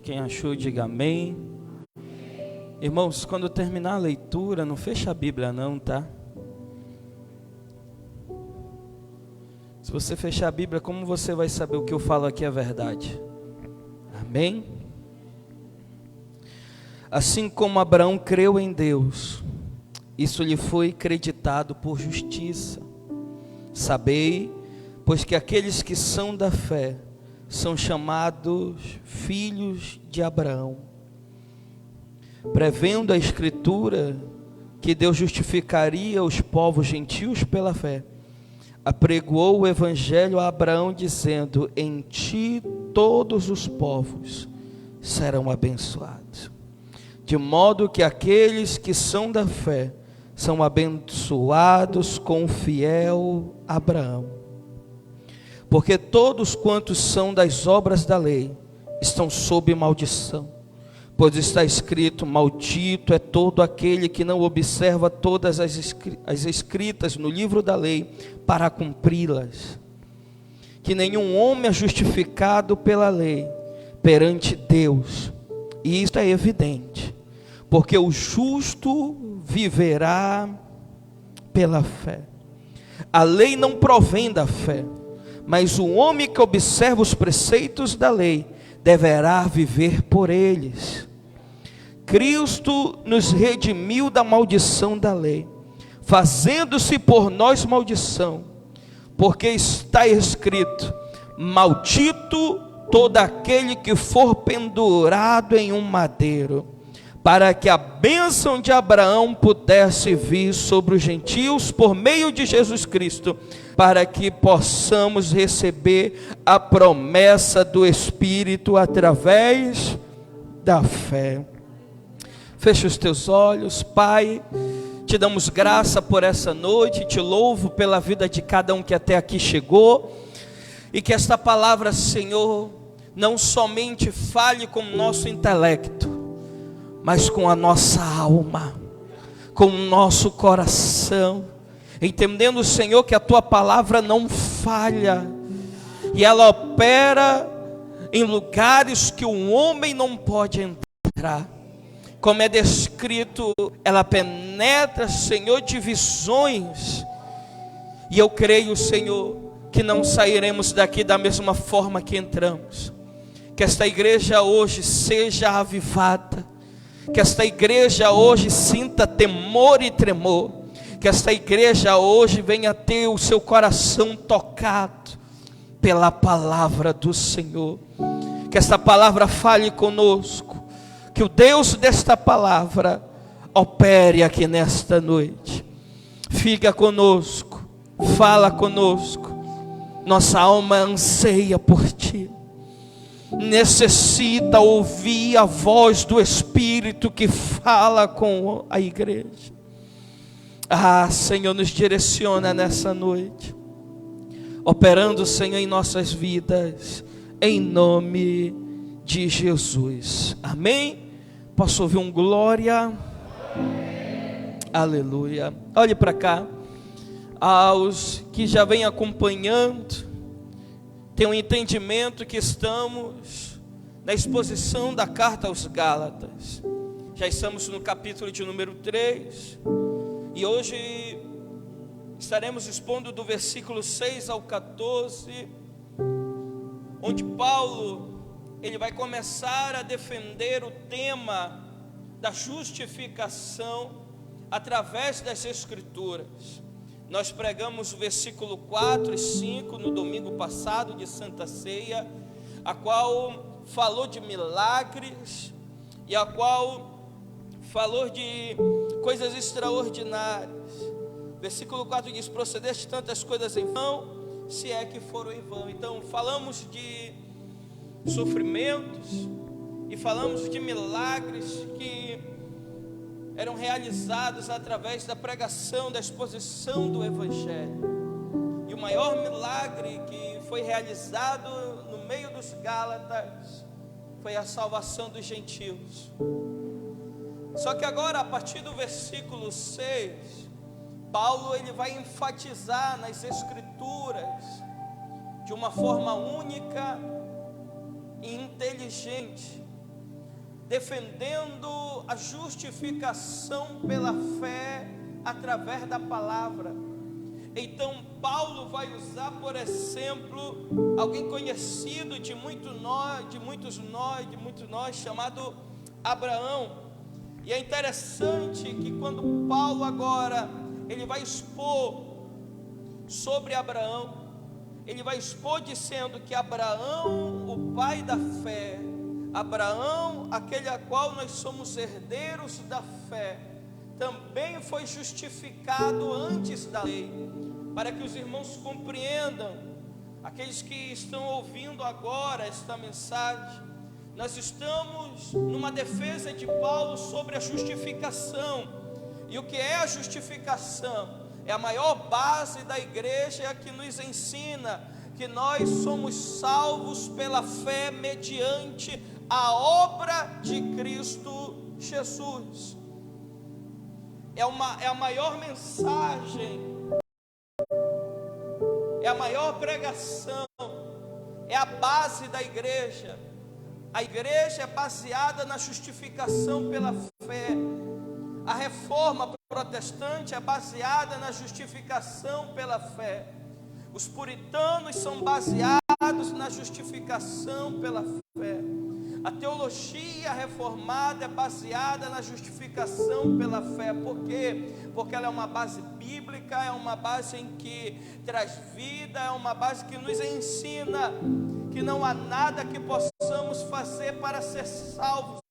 Quem achou, diga amém. Irmãos, quando terminar a leitura, não fecha a Bíblia não, tá? Se você fechar a Bíblia, como você vai saber o que eu falo aqui é verdade? Amém? Assim como Abraão creu em Deus, isso lhe foi creditado por justiça. Sabei, pois que aqueles que são da fé são chamados filhos de Abraão. Prevendo a Escritura que Deus justificaria os povos gentios pela fé, apregoou o Evangelho a Abraão, dizendo: em ti todos os povos serão abençoados. De modo que aqueles que são da fé são abençoados com o fiel Abraão. Porque todos quantos são das obras da lei estão sob maldição. Pois está escrito: maldito é todo aquele que não observa todas as escritas no livro da lei para cumpri-las. Que nenhum homem é justificado pela lei perante Deus. E isto é evidente, porque o justo viverá pela fé. A lei não provém da fé, mas o homem que observa os preceitos da lei deverá viver por eles. Cristo nos redimiu da maldição da lei, fazendo-se por nós maldição, porque está escrito: maldito todo aquele que for pendurado em um madeiro, para que a bênção de Abraão pudesse vir sobre os gentios por meio de Jesus Cristo, para que possamos receber a promessa do Espírito através da fé. Fecha os teus olhos. Pai, te damos graça por essa noite, te louvo pela vida de cada um que até aqui chegou, e que esta palavra, Senhor, não somente fale com o nosso intelecto, mas com a nossa alma, com o nosso coração, entendendo, Senhor, que a Tua palavra não falha, e ela opera em lugares que um homem não pode entrar. Como é descrito, ela penetra, Senhor, divisões, e eu creio, Senhor, que não sairemos daqui da mesma forma que entramos. Que esta igreja hoje seja avivada, que esta igreja hoje sinta temor e tremor, que esta igreja hoje venha ter o seu coração tocado pela palavra do Senhor. Que esta palavra fale conosco, que o Deus desta palavra opere aqui nesta noite. Fica conosco, fala conosco. Nossa alma anseia por Ti, necessita ouvir a voz do Espírito que fala com a igreja. Senhor, nos direciona nessa noite, operando, Senhor, em nossas vidas, em nome de Jesus, amém? Posso ouvir um glória? Amém. Aleluia. Olhe para cá. Aos que já vêm acompanhando, tem um entendimento que estamos na exposição da carta aos Gálatas. Já estamos no capítulo de número 3, e hoje estaremos expondo do versículo 6 ao 14, onde Paulo, ele vai começar a defender o tema da justificação através das Escrituras. Nós pregamos o versículo 4 e 5 no domingo passado de Santa Ceia, a qual falou de milagres e a qual falou de coisas extraordinárias. Versículo 4 diz: procedeste tantas coisas em vão, se é que foram em vão. Então falamos de sofrimentos e falamos de milagres que eram realizados através da pregação, da exposição do Evangelho. E o maior milagre que foi realizado no meio dos Gálatas foi a salvação dos gentios. Só que agora, a partir do versículo 6, Paulo ele vai enfatizar nas Escrituras de uma forma única e inteligente defendendo a justificação pela fé através da palavra. Então Paulo vai usar, por exemplo, alguém conhecido de muitos nós, chamado Abraão. E é interessante que quando Paulo agora ele vai expor sobre Abraão, ele vai expor dizendo que Abraão, o pai da fé, Abraão, aquele a qual nós somos herdeiros da fé, também foi justificado antes da lei. Para que os irmãos compreendam, aqueles que estão ouvindo agora esta mensagem, nós estamos numa defesa de Paulo sobre a justificação. E o que é a justificação? É a maior base da igreja, que nos ensina que nós somos salvos pela fé mediante a obra de Cristo Jesus. É a maior mensagem, é a maior pregação, é a base da igreja. A igreja é baseada na justificação pela fé. A reforma protestante é baseada na justificação pela fé. Os puritanos são baseados na justificação pela fé. A teologia reformada é baseada na justificação pela fé. Por quê? Porque ela é uma base bíblica, é uma base em que traz vida, é uma base que nos ensina que não há nada que possamos fazer para ser salvos.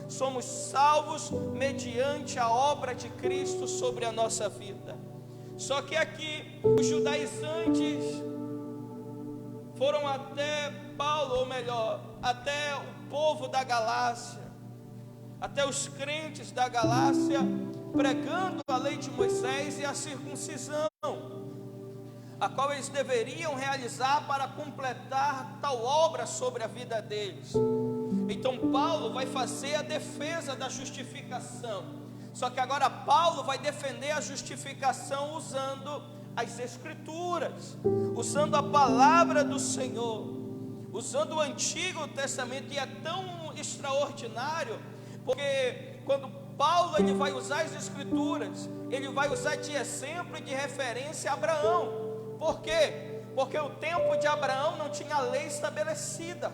Somos salvos mediante a obra de Cristo sobre a nossa vida. Só que aqui os judaizantes foram até Paulo, ou melhor, até o povo da Galácia, até os crentes da Galácia, pregando a lei de Moisés e a circuncisão, a qual eles deveriam realizar para completar tal obra sobre a vida deles. Então Paulo vai fazer a defesa da justificação. Só que agora Paulo vai defender a justificação usando as Escrituras, usando a palavra do Senhor, usando o Antigo Testamento. E é tão extraordinário, porque quando Paulo ele vai usar as Escrituras, ele vai usar de exemplo e de referência a Abraão. Por quê? Porque o tempo de Abraão não tinha lei estabelecida.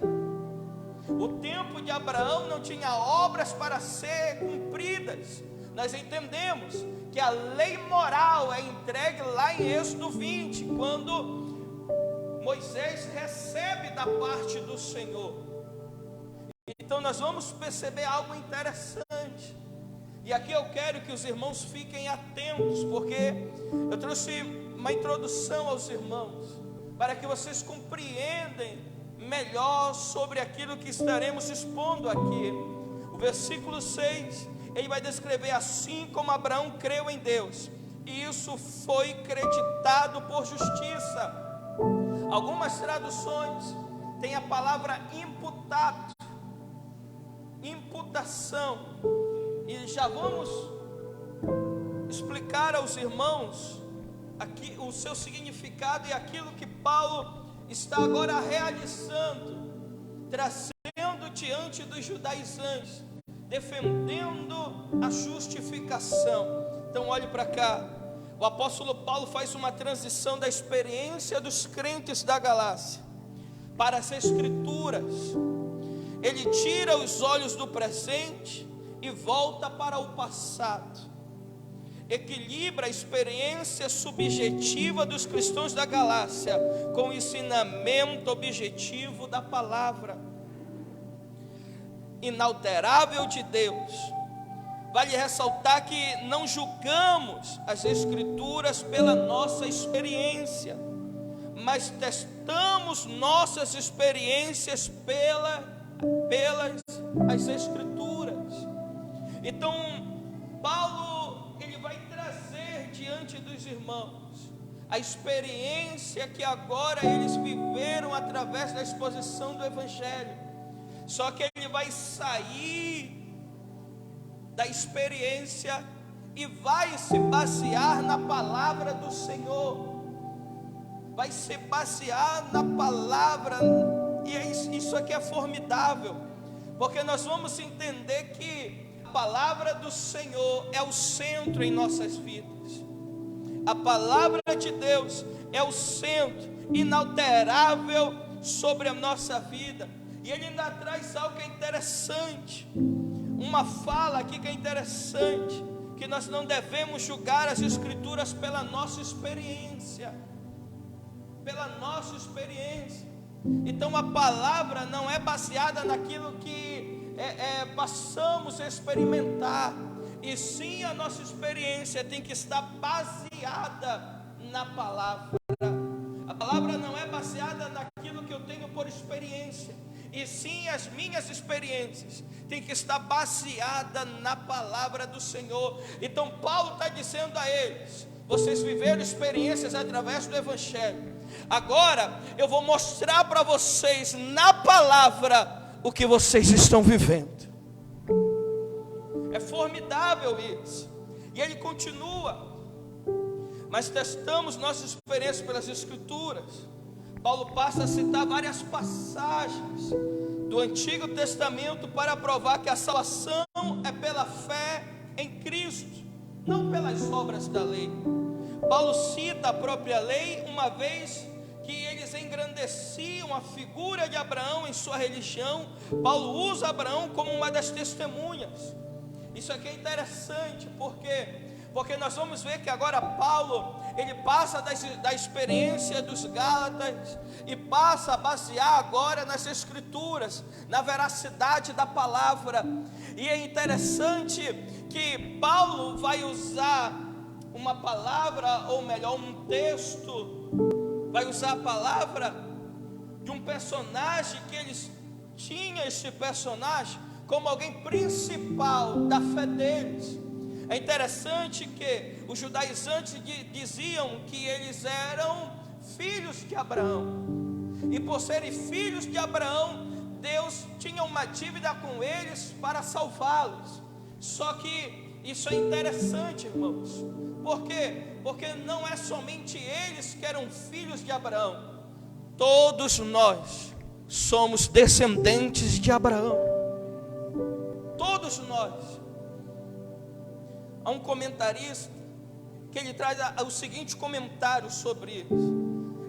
O tempo de Abraão não tinha obras para ser cumpridas. Nós entendemos que a lei moral é entregue lá em Êxodo 20, quando Moisés recebe da parte do Senhor. Então nós vamos perceber algo interessante. E aqui eu quero que os irmãos fiquem atentos, porque eu trouxe uma introdução aos irmãos, para que vocês compreendam melhor sobre aquilo que estaremos expondo aqui. O versículo 6, ele vai descrever: assim como Abraão creu em Deus, isso foi creditado por justiça. Algumas traduções têm a palavra imputado, imputação, e já vamos explicar aos irmãos aqui o seu significado e aquilo que Paulo está agora realizando, trazendo diante dos judaizantes, defendendo a justificação. Então olhe para cá, o apóstolo Paulo faz uma transição da experiência dos crentes da Galácia para as Escrituras. Ele tira os olhos do presente e volta para o passado. Equilibra a experiência subjetiva dos cristãos da Galácia com o ensinamento objetivo da palavra inalterável de Deus. Vale ressaltar que não julgamos as Escrituras pela nossa experiência, mas testamos nossas experiências pelas as Escrituras. Então Paulo ele vai trazer diante dos irmãos a experiência que agora eles viveram através da exposição do Evangelho. Só que ele vai sair da experiência e vai se basear na palavra do Senhor, vai se basear na palavra. E isso aqui é formidável, porque nós vamos entender que a palavra do Senhor é o centro em nossas vidas. A palavra de Deus é o centro inalterável sobre a nossa vida. E ele ainda traz algo que é interessante, uma fala aqui que é interessante, que nós não devemos julgar as Escrituras pela nossa experiência. Pela nossa experiência. Então a palavra não é baseada naquilo que passamos a experimentar, e sim a nossa experiência tem que estar baseada na palavra. A palavra não é baseada naquilo que eu tenho por experiência, e sim as minhas experiências tem que estar baseada na palavra do Senhor. Então Paulo está dizendo a eles: vocês viveram experiências através do Evangelho. Agora eu vou mostrar para vocês na palavra o que vocês estão vivendo. É formidável isso. E ele continua: mas testamos nossas experiências pelas Escrituras. Paulo passa a citar várias passagens do Antigo Testamento para provar que a salvação é pela fé em Cristo, não pelas obras da lei. Paulo cita a própria lei, uma vez que eles engrandeciam a figura de Abraão em sua religião. Paulo usa Abraão como uma das testemunhas. Isso aqui é interessante, porque nós vamos ver que agora Paulo, ele passa da experiência dos Gálatas e passa a basear agora nas Escrituras, na veracidade da palavra. E é interessante que Paulo vai usar uma palavra, ou melhor, um texto, vai usar a palavra de um personagem que eles tinham, esse personagem como alguém principal da fé deles. É interessante que os judaizantes diziam que eles eram filhos de Abraão, e por serem filhos de Abraão, Deus tinha uma dívida com eles para salvá-los. Só que isso é interessante, irmãos. Por quê? Porque não é somente eles que eram filhos de Abraão. Todos nós somos descendentes de Abraão. Todos nós. Há um comentarista que ele traz o seguinte comentário sobre isso.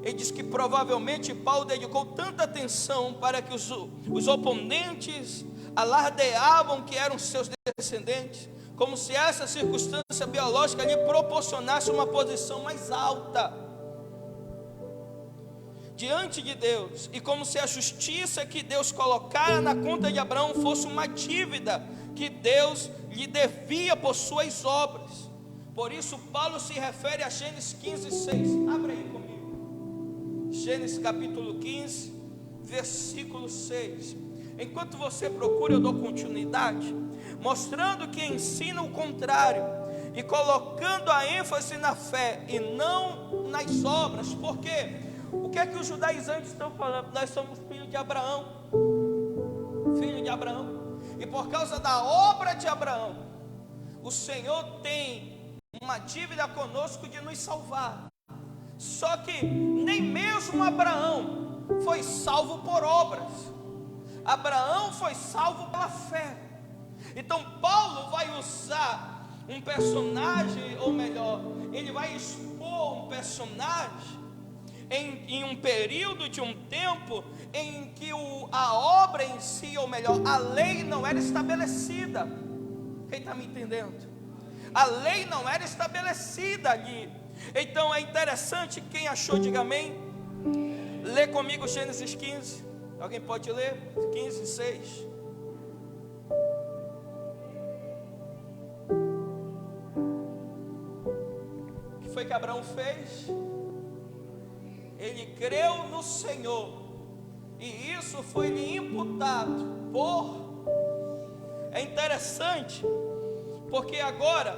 Ele diz que provavelmente Paulo dedicou tanta atenção para que os oponentes alardeavam que eram seus descendentes, como se essa circunstância biológica lhe proporcionasse uma posição mais alta diante de Deus, e como se a justiça que Deus colocara na conta de Abraão fosse uma dívida que Deus lhe devia por suas obras. Por isso Paulo se refere a Gênesis 15:6. Abre aí comigo, Gênesis capítulo 15, versículo 6. Enquanto você procura, eu dou continuidade, mostrando que ensina o contrário e colocando a ênfase na fé e não nas obras. Por quê? O que é que os judaizantes estão falando? Nós somos filhos de Abraão, filho de Abraão, e por causa da obra de Abraão, o Senhor tem uma dívida conosco de nos salvar. Só que nem mesmo Abraão foi salvo por obras. Abraão foi salvo pela fé. Então Paulo vai usar um personagem, ou melhor, ele vai expor um personagem em um período de um tempo em que a obra em si, ou melhor, a lei não era estabelecida. Quem está me entendendo? A lei não era estabelecida ali. Então é interessante, quem achou, diga amém. Lê comigo Gênesis 15. Alguém pode ler? 15:6. O que foi que Abraão fez? Ele creu no Senhor, e isso foi lhe imputado É interessante, porque agora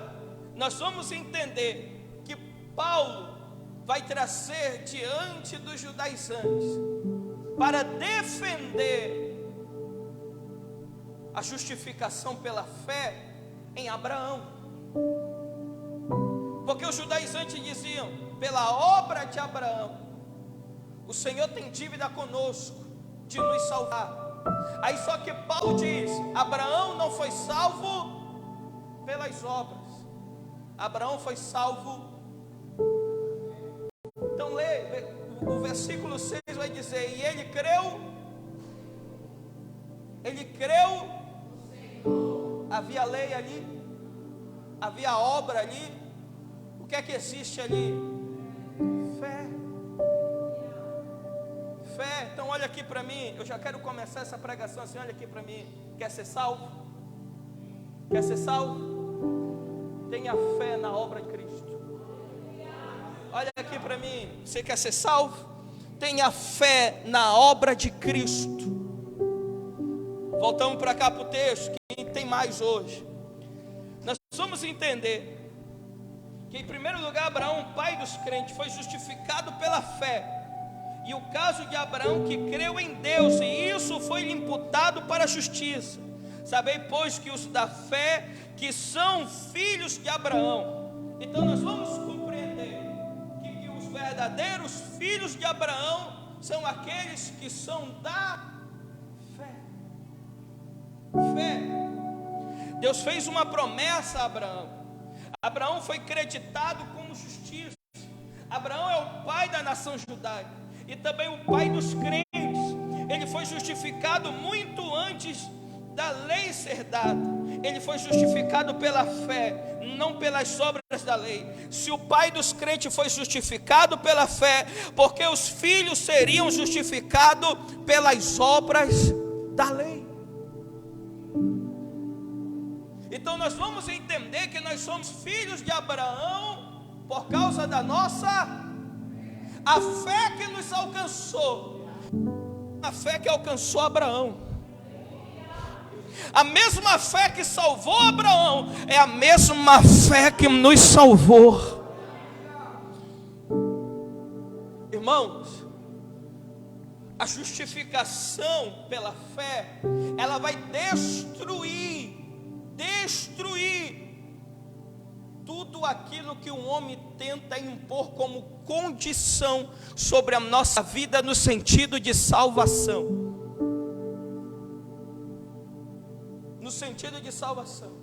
nós vamos entender que Paulo vai trazer diante dos judaizantes para defender a justificação pela fé em Abraão. Porque os judaizantes diziam: pela obra de Abraão, o Senhor tem dívida conosco de nos salvar. Aí só que Paulo diz: Abraão não foi salvo pelas obras, Abraão foi salvo. Então lê, o versículo 6 vai dizer: e ele creu. Havia lei ali, havia obra ali. O que é que existe ali? Fé. Então olha aqui para mim, eu já quero começar essa pregação assim, olha aqui para mim. Quer ser salvo? Quer ser salvo? Tenha fé na obra de Cristo. Olha aqui para mim, você quer ser salvo? Tenha fé na obra de Cristo. Voltamos para cá para o texto, que tem mais hoje. Nós vamos entender que, em primeiro lugar, Abraão, pai dos crentes, foi justificado pela fé. E o caso de Abraão, que creu em Deus, e isso foi lhe imputado para a justiça. Sabei, pois, que os da fé, que são filhos de Abraão. Então nós vamos compreender que os verdadeiros filhos de Abraão são aqueles que são da fé. Deus fez uma promessa a Abraão. Abraão foi creditado como justiça. Abraão é o pai da nação judaica e também o pai dos crentes. Ele foi justificado muito antes da lei ser dada. Ele foi justificado pela fé, não pelas obras da lei. Se o pai dos crentes foi justificado pela fé, porque os filhos seriam justificados pelas obras da lei? Então nós vamos entender que nós somos filhos de Abraão por causa da nossa a fé que nos alcançou, a fé que alcançou Abraão. A mesma fé que salvou Abraão é a mesma fé que nos salvou. Irmãos, a justificação pela fé, ela vai destruir tudo aquilo que o homem tenta impor como condição sobre a nossa vida no sentido de salvação. No sentido de salvação.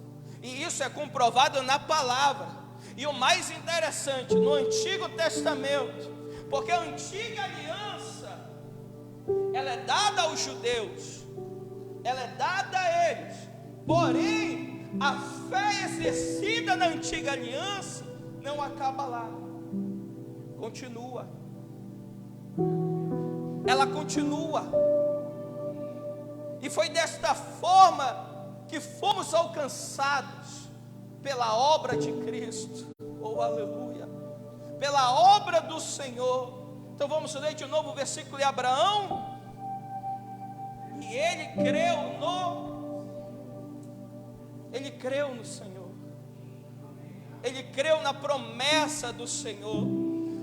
E isso é comprovado na palavra. E o mais interessante, no Antigo Testamento, porque a antiga aliança, ela é dada aos judeus, ela é dada a eles. Porém, a fé exercida na antiga aliança não acaba lá, continua. Ela continua. E foi desta forma que fomos alcançados pela obra de Cristo. Oh, aleluia! Pela obra do Senhor. Então vamos ler de novo o versículo de Abraão. E ele creu no Senhor. Ele creu na promessa do Senhor.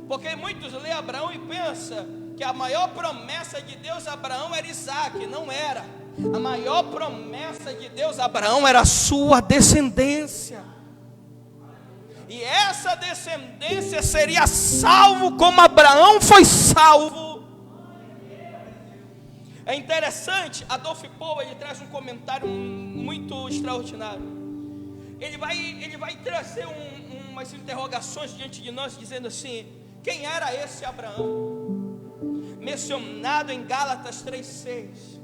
Porque muitos lêem Abraão e pensam que a maior promessa de Deus a Abraão era Isaac. Não era. A maior promessa de Deus a Abraão era a sua descendência. E essa descendência seria salvo como Abraão foi salvo. É interessante, Adolf Paul, ele traz um comentário muito extraordinário. Ele vai trazer umas interrogações diante de nós, dizendo assim: quem era esse Abraão? Mencionado em Gálatas 3,6.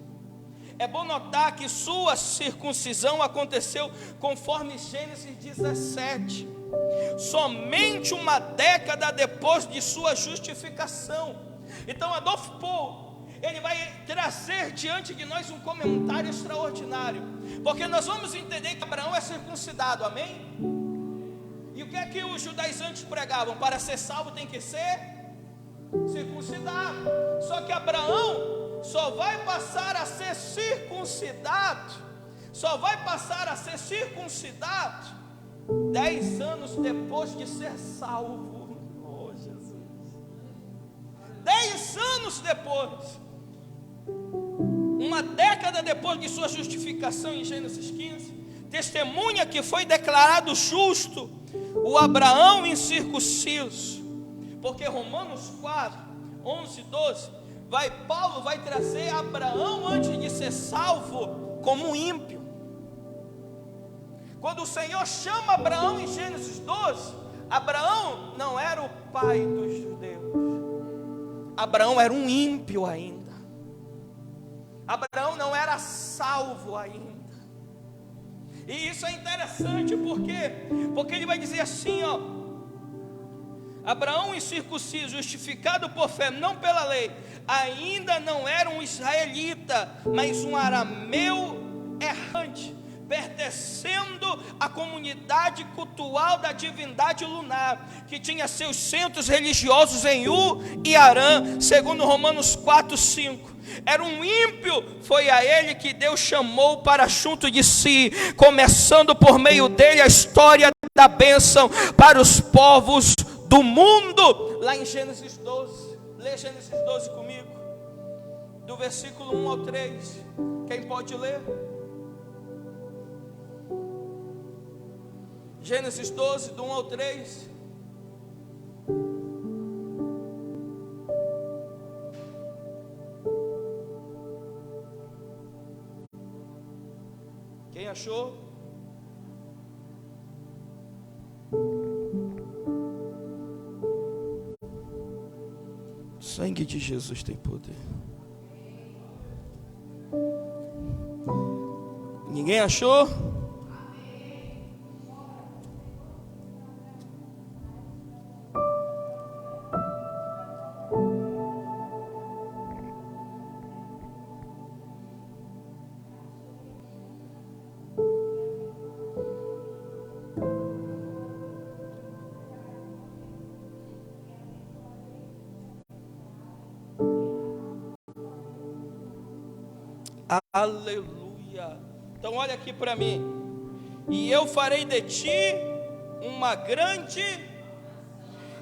É bom notar que sua circuncisão aconteceu conforme Gênesis 17, somente uma década depois de sua justificação. Então Adolf Paul, ele vai trazer diante de nós um comentário extraordinário, porque nós vamos entender que Abraão é circuncidado, amém? E o que é que os judaizantes pregavam? Para ser salvo tem que ser circuncidado. Só que Abraão só vai passar a ser circuncidado, 10 anos depois de ser salvo. Oh, Jesus! 10 anos depois, uma década depois de sua justificação em Gênesis 15, testemunha que foi declarado justo o Abraão incircunciso, porque Romanos 4, 11, 12 Paulo vai trazer Abraão, antes de ser salvo, como um ímpio. Quando o Senhor chama Abraão em Gênesis 12, Abraão não era o pai dos judeus. Abraão era um ímpio ainda. Abraão não era salvo ainda. E isso é interessante porque ele vai dizer assim, ó: Abraão, incircunciso, justificado por fé, não pela lei, ainda não era um israelita, mas um arameu errante, pertencendo à comunidade cultual da divindade lunar, que tinha seus centros religiosos em Ur e Arã, segundo Romanos 4:5. Era um ímpio, foi a ele que Deus chamou para junto de si, começando por meio dele a história da bênção para os povos do mundo. Lá em Gênesis 12, lê Gênesis 12 comigo, do versículo 1 ao 3, quem pode ler? Gênesis 12, do 1 ao 3. Quem achou? O sangue de Jesus tem poder. Ninguém achou? Aleluia. Então olha aqui para mim. E eu farei de ti uma grande,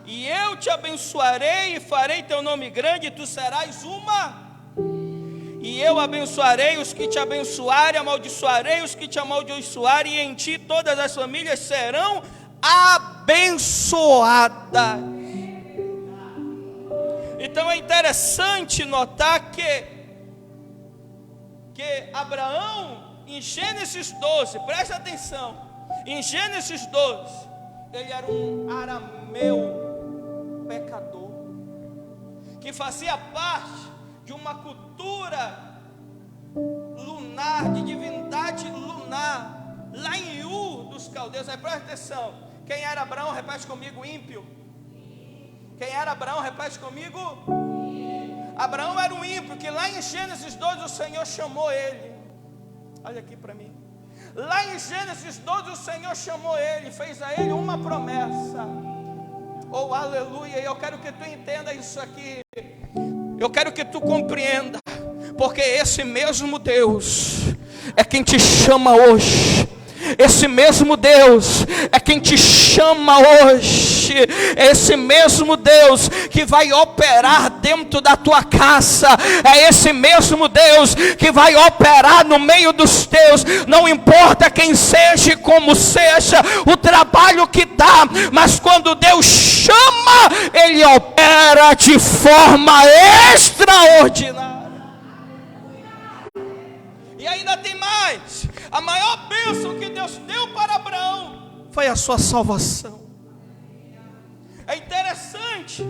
e eu te abençoarei e farei teu nome grande, e tu serás uma. E eu abençoarei os que te abençoarem, amaldiçoarei os que te amaldiçoarem, e em ti todas as famílias serão abençoadas. Então é interessante notar que Abraão, em Gênesis 12, presta atenção, em Gênesis 12, ele era um arameu pecador, que fazia parte de uma cultura lunar, de divindade lunar, lá em Ur dos caldeus. Aí presta atenção, quem era Abraão? Repete comigo: ímpio. Quem era Abraão? Repete comigo: Abraão era um ímpio, que lá em Gênesis 12 o Senhor chamou ele. Olha aqui para mim. Lá em Gênesis 12 o Senhor chamou ele, fez a ele uma promessa. Oh, aleluia. E eu quero que tu entenda isso aqui. Eu quero que tu compreenda, porque esse mesmo Deus é quem te chama hoje. Esse mesmo Deus é quem te chama hoje. Esse mesmo Deus que vai operar dentro da tua casa. É esse mesmo Deus que vai operar no meio dos teus. Não importa quem seja e como seja, o trabalho que dá, mas quando Deus chama, Ele opera de forma extraordinária. E ainda tem mais. A maior bênção que Deus deu para Abraão foi a sua salvação. É interessante,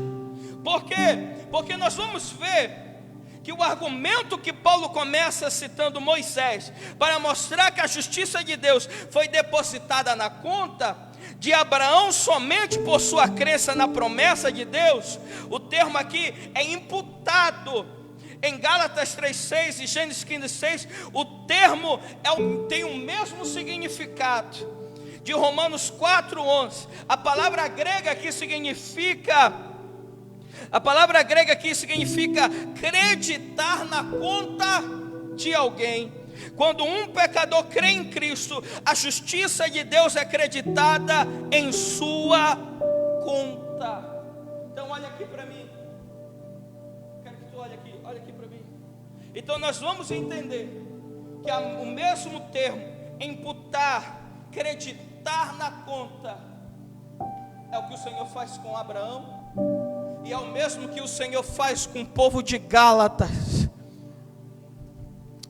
porque nós vamos ver que o argumento que Paulo começa citando Moisés, para mostrar que a justiça de Deus foi depositada na conta de Abraão somente por sua crença na promessa de Deus, o termo aqui é imputado. Em Gálatas 3,6 e Gênesis 15,6, o termo tem o mesmo significado de Romanos 4,11. A palavra grega aqui significa acreditar na conta de alguém. Quando um pecador crê em Cristo, a justiça de Deus é acreditada em sua conta. Então olha aqui para mim. Quero que tu olhe aqui para mim. Então nós vamos entender que o mesmo termo, imputar, acreditar na conta, é o que o Senhor faz com Abraão, E é o mesmo que o Senhor faz com o povo de Gálatas.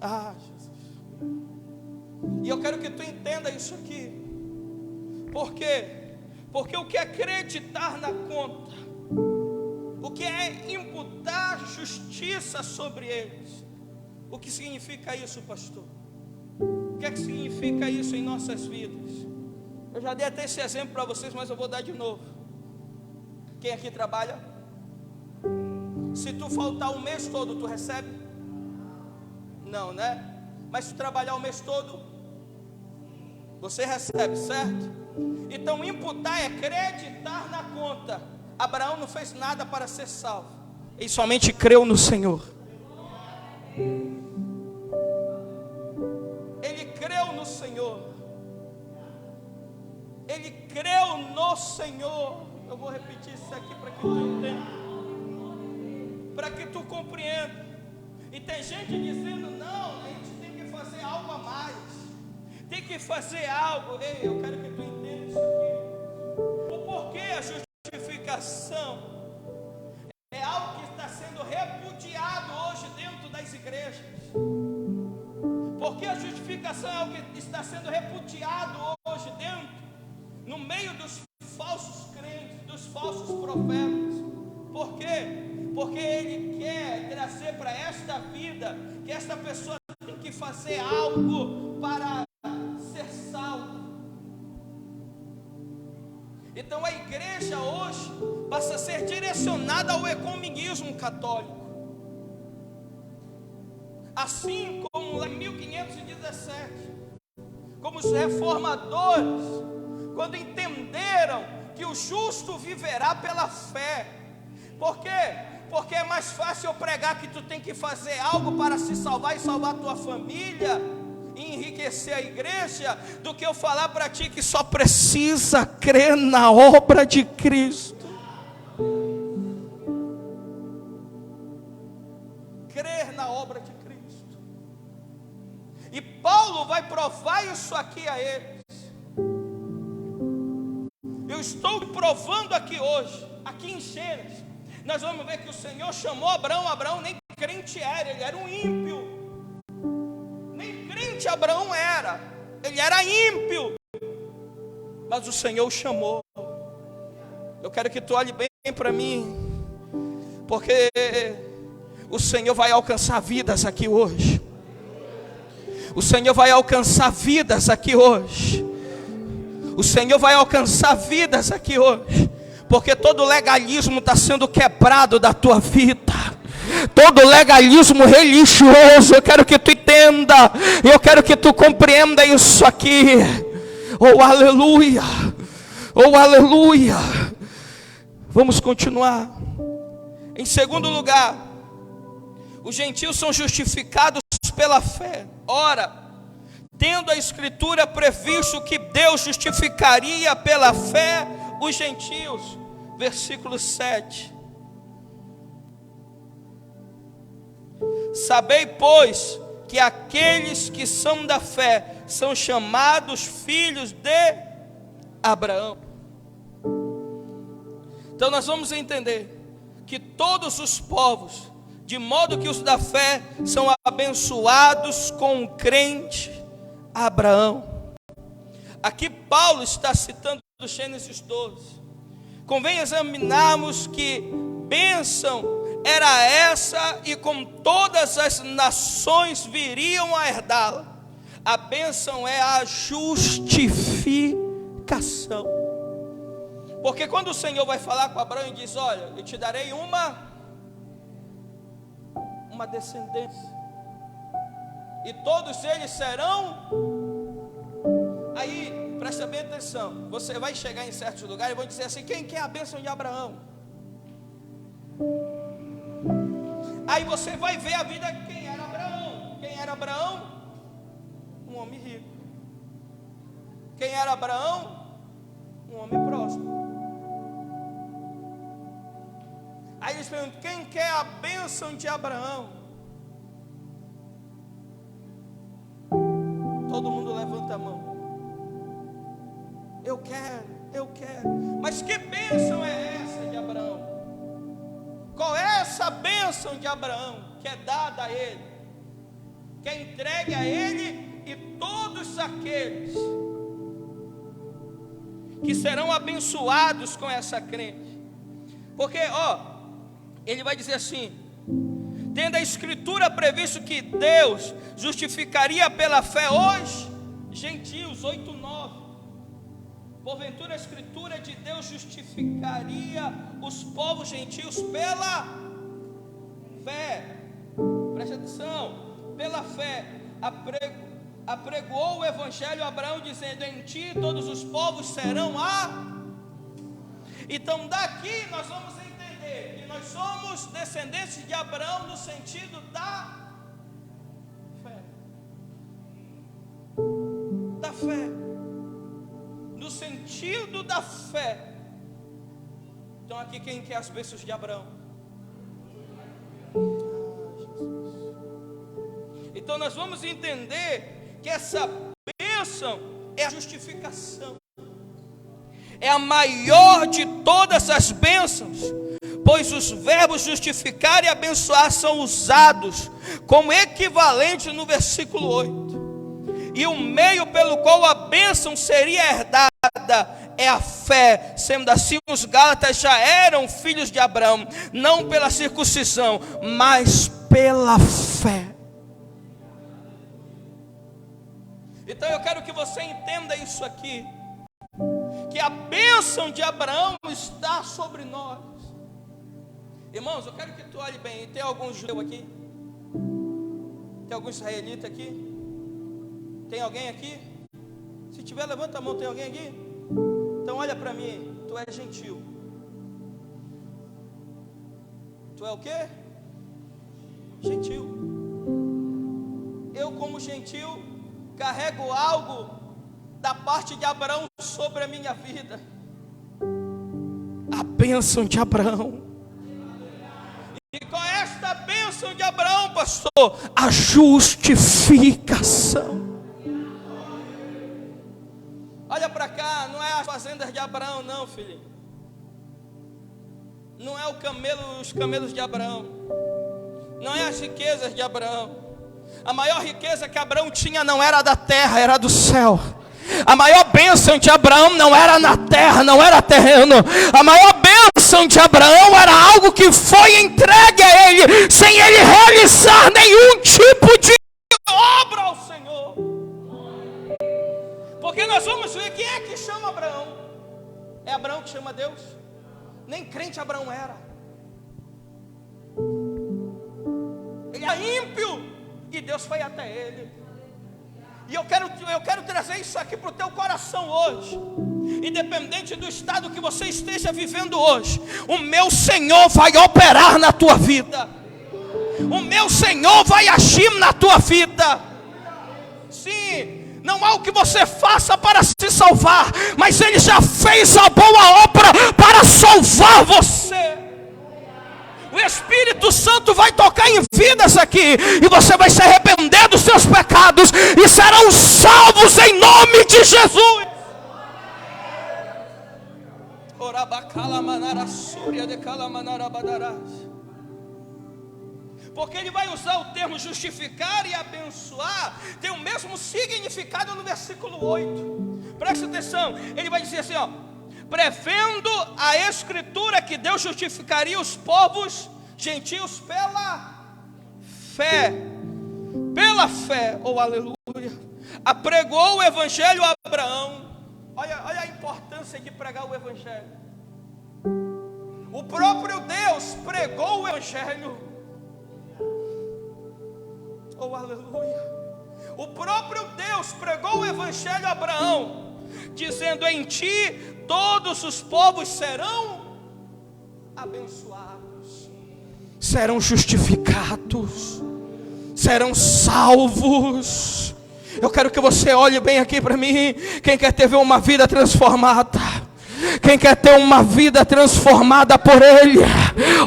Jesus. E eu quero que tu entenda isso aqui. Por quê? Porque o que é acreditar na conta, o que é imputar justiça sobre eles, o que significa isso, pastor? O que é que significa isso em nossas vidas? Eu já dei até esse exemplo para vocês, mas eu vou dar de novo. Quem aqui trabalha? Se tu faltar o mês todo, tu recebe? Não, né? Mas se tu trabalhar o mês todo, você recebe, certo? Então imputar é acreditar na conta. Abraão não fez nada para ser salvo, ele somente creu no Senhor. Ele creu no Senhor. Ele creu no Senhor. Eu vou repetir isso aqui para que tu entenda, para que tu compreenda. E tem gente dizendo: não, a gente tem que fazer algo a mais, tem que fazer algo. Ei, eu quero que tu entenda isso aqui. O porquê a justificação é algo que está sendo repudiado hoje dentro das igrejas. Porque a justificação é algo que está sendo repudiado hoje dentro, no meio dos falsos crentes, dos falsos profetas. Por quê? Porque ele quer trazer para esta vida que esta pessoa tem que fazer algo para ser salvo. Então a igreja hoje passa a ser direcionada ao ecumenismo católico. Assim como lá em 1517, como os reformadores, quando entenderam que o justo viverá pela fé. Por quê? Porque é mais fácil eu pregar que tu tem que fazer algo para se salvar e salvar a tua família e enriquecer a igreja, do que eu falar para ti que só precisa crer na obra de Cristo. Crer na obra de Cristo. E Paulo vai provar isso aqui a eles. Eu estou provando aqui hoje, aqui em Gênesis. Nós vamos ver que o Senhor chamou Abraão. Abraão nem crente era, ele era um ímpio. Nem crente Abraão era, ele era ímpio. Mas o Senhor o chamou. Eu quero que tu olhe bem para mim, porque o Senhor vai alcançar vidas aqui hoje. O Senhor vai alcançar vidas aqui hoje. O Senhor vai alcançar vidas aqui hoje. Porque todo legalismo está sendo quebrado da tua vida. Todo legalismo religioso, eu quero que tu entenda, eu quero que tu compreenda isso aqui. Oh aleluia, oh aleluia. Vamos continuar. Em segundo lugar, os gentios são justificados pela fé. Ora, tendo a Escritura previsto que Deus justificaria pela fé os gentios, versículo 7. Sabei, pois, que aqueles que são da fé são chamados filhos de Abraão. Então nós vamos entender que todos os povos, de modo que os da fé são abençoados com o crente Abraão. Aqui Paulo está citando do Gênesis 12. Convém examinarmos que bênção era essa e com todas as nações viriam a herdá-la. A bênção é a justificação. Porque quando o Senhor vai falar com Abraão e diz: olha, eu te darei uma descendência, e todos eles serão. Aí, presta bem atenção, você vai chegar em certos lugares e vão dizer assim: quem quer a bênção de Abraão? Aí você vai ver a vida de quem era Abraão. Quem era Abraão? Um homem rico. Quem era Abraão? Um homem próspero. Aí eles perguntam: quem quer a bênção de Abraão? Todo mundo levanta a mão. Eu quero, eu quero. Mas que bênção é essa de Abraão? Qual é essa bênção de Abraão que é dada a ele, que é entregue a ele e todos aqueles que serão abençoados com essa crente? Porque, ele vai dizer assim: tendo a Escritura previsto que Deus justificaria pela fé os gentios, 8:9. Porventura a Escritura de Deus justificaria os povos gentios pela fé. Preste atenção, pela fé apregoou o Evangelho a Abraão, dizendo: em ti todos os povos serão Então daqui nós vamos entender que nós somos descendentes de Abraão no sentido da fé. Da fé. No sentido da fé. Então aqui quem quer as bênçãos de Abraão? Então nós vamos entender que essa bênção é a justificação. É a maior de todas as bênçãos, pois os verbos justificar e abençoar são usados como equivalente no versículo 8. E o meio pelo qual a bênção seria herdada é a fé. Sendo assim, os Gálatas já eram filhos de Abraão, não pela circuncisão, mas pela fé. Então eu quero que você entenda isso aqui, que a bênção de Abraão está sobre nós. Irmãos, eu quero que tu olhe bem. Tem algum judeu aqui? Tem algum israelita aqui? Tem alguém aqui? Se tiver, levanta a mão. Tem alguém aqui? Então olha para mim. Tu é gentil. Tu é o quê? Gentil. Eu, como gentil, carrego algo da parte de Abraão sobre a minha vida. A bênção de Abraão. E qual é esta bênção de Abraão, pastor? A justificação. Olha para cá, não é as fazendas de Abraão não, filho. Não é os camelos de Abraão. Não é as riquezas de Abraão. A maior riqueza que Abraão tinha não era da terra, era do céu. A maior bênção de Abraão não era na terra, não era terreno. A maior bênção de Abraão era algo que foi entregue a ele, sem ele realizar nenhum tipo de obra ao Senhor. Porque nós vamos ver quem é que chama Abraão. É Abraão que chama Deus? Nem crente Abraão era. Ele é ímpio e Deus foi até ele. E eu quero trazer isso aqui para o teu coração hoje. Independente do estado que você esteja vivendo hoje, o meu Senhor vai operar na tua vida. O meu Senhor vai agir na tua vida. Sim. Não há o que você faça para se salvar, mas Ele já fez a boa obra para salvar você. O Espírito Santo vai tocar em vidas aqui, e você vai se arrepender dos seus pecados, e serão salvos em nome de Jesus. Porque ele vai usar o termo justificar e abençoar, tem o mesmo significado no versículo 8. Presta atenção, ele vai dizer assim, prevendo a Escritura que Deus justificaria os povos gentios pela fé. Pela fé, aleluia. Apregou o Evangelho a Abraão. Olha a importância de pregar o Evangelho. O próprio Deus pregou o Evangelho. Aleluia. O próprio Deus pregou o Evangelho a Abraão, dizendo: em ti todos os povos serão abençoados, serão justificados, serão salvos. Eu quero que você olhe bem aqui para mim. Quem quer ter uma vida transformada, Quem quer ter uma vida transformada por Ele?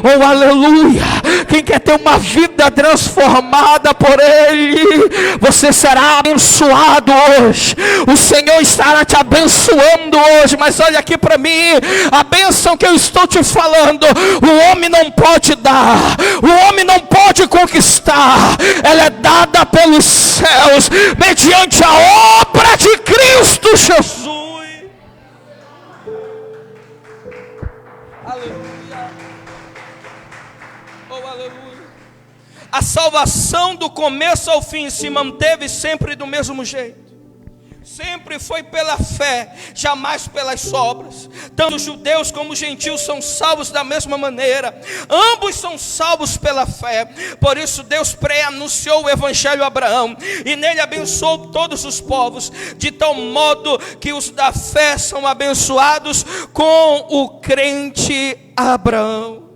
Oh, aleluia! Quem quer ter uma vida transformada por Ele? Você será abençoado hoje. O Senhor estará te abençoando hoje. Mas olha aqui para mim, a bênção que eu estou te falando, o homem não pode dar, o homem não pode conquistar. Ela é dada pelos céus, mediante a obra de Cristo Jesus. Aleluia. Oh, aleluia. A salvação do começo ao fim se manteve sempre do mesmo jeito. Sempre foi pela fé, jamais pelas obras. Tanto os judeus como os gentios são salvos da mesma maneira. Ambos são salvos pela fé. Por isso Deus pré-anunciou o evangelho a Abraão, e nele abençoou todos os povos, de tal modo que os da fé são abençoados com o crente Abraão.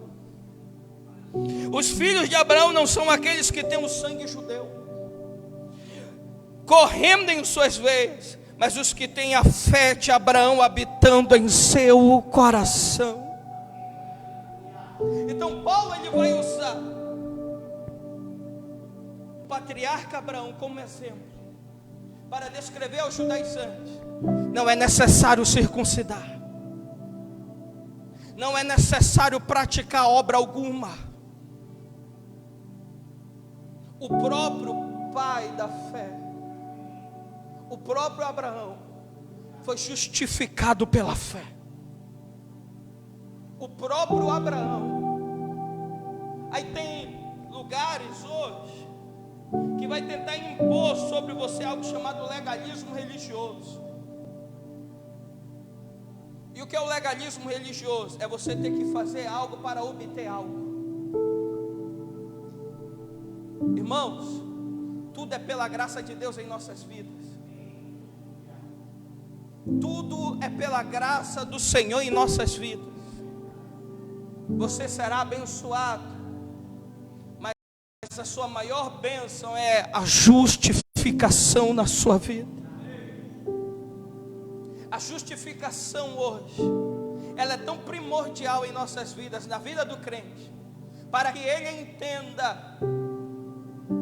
Os filhos de Abraão não são aqueles que têm o sangue judeu correndo em suas veias, mas os que têm a fé de Abraão habitando em seu coração. Então Paulo ele vai usar o patriarca Abraão como exemplo para descrever aos judaizantes: não é necessário circuncidar, não é necessário praticar obra alguma. O próprio pai da fé, o próprio Abraão, foi justificado pela fé. O próprio Abraão. Aí tem lugares hoje que vai tentar impor sobre você algo chamado legalismo religioso. E o que é o legalismo religioso? É você ter que fazer algo para obter algo. Irmãos, tudo é pela graça de Deus em nossas vidas. Tudo é pela graça do Senhor em nossas vidas. Você será abençoado, mas a sua maior bênção é a justificação na sua vida. A justificação hoje, ela é tão primordial em nossas vidas, na vida do crente, para que ele entenda,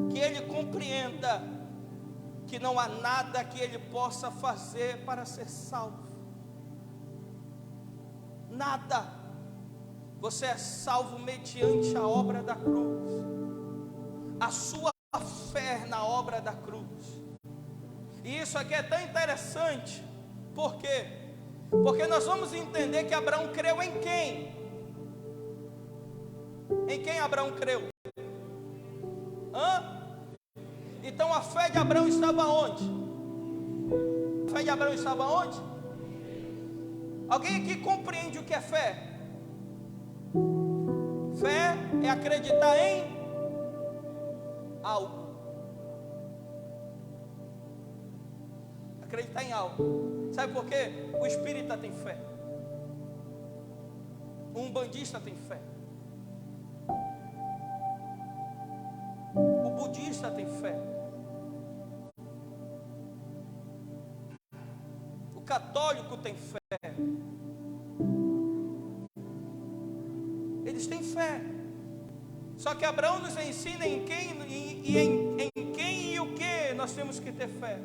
que ele compreenda que não há nada que ele possa fazer para ser salvo. Nada. Você é salvo mediante a obra da cruz. A sua fé na obra da cruz. E isso aqui é tão interessante. Por quê? Porque nós vamos entender que Abraão creu em quem? Em quem Abraão creu? Então a fé de Abraão estava onde? A fé de Abraão estava onde? Alguém aqui compreende o que é fé? Fé é acreditar em algo. Acreditar em algo. Sabe por quê? O espírita tem fé. O umbandista tem fé. O budista tem fé. O católico tem fé. Eles têm fé. Só que Abraão nos ensina em quem e o que nós temos que ter fé.